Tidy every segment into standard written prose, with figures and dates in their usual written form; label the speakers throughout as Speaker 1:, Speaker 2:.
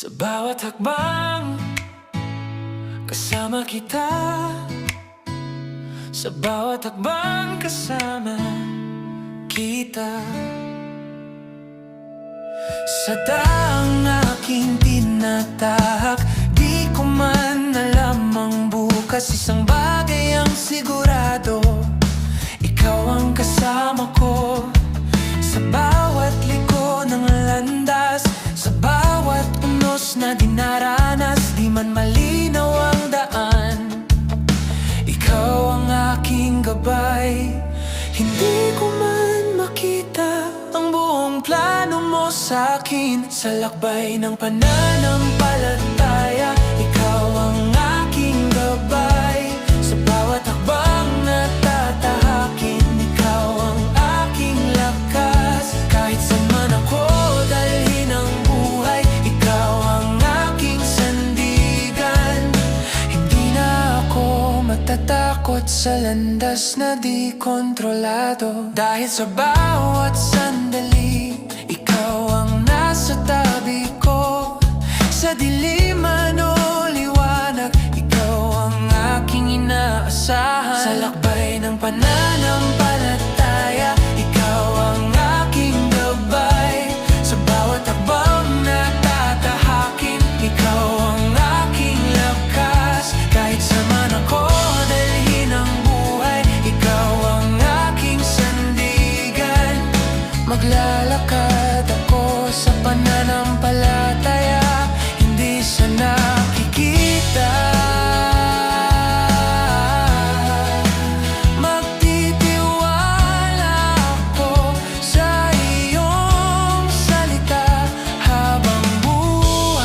Speaker 1: Sa bawat hakbang, kasama kita. Sa bawat hakbang, kasama kita. Sa daang aking tinatahak, di ko man alam ang bukas. Isang bagay ang sigurado, ikaw ang kasama ko. Sa bawat liko ng landas, sa bawat unos na dinaranas, di man malinaw ang daan, ikaw ang aking gabay. Hindi ko man makita ang buong plano mo sa'kin. Sa lakbay ng pananampalataya, ikaw ang aking gabay. Sa bawat hakbang na tatahakin, ikaw ang aking lakas. Kahit saan man ako dalhin ang buhay, ikaw ang aking sandigan. Hindi na ako matatakot sa landas na di kontrolado. Dahil sa bawat sandali, ikaw ang nasa tabi ko. Sa dilim man o liwanag, ikaw ang aking inaasahan. Sa lakbay ng pananampalataya, ikaw ang aking gabay. Sa bawat hakbang na tatahakin, ikaw ang aking lakas. Kahit saan man ako dalhin ang buhay, ikaw ang aking sandigan. Maglalakad ako sa pananampalataya, hindi sa nakikita. Magtitiwala ako sa iyong salita habang buhay.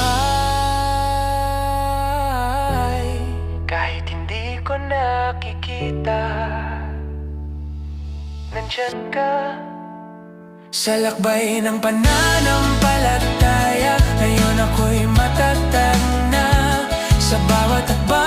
Speaker 1: Kahit hindi ko nakikita, nandyan ka. Sa lakbay ng pananampalataya, ngayon ako'y matatag na. Sa bawat hakbang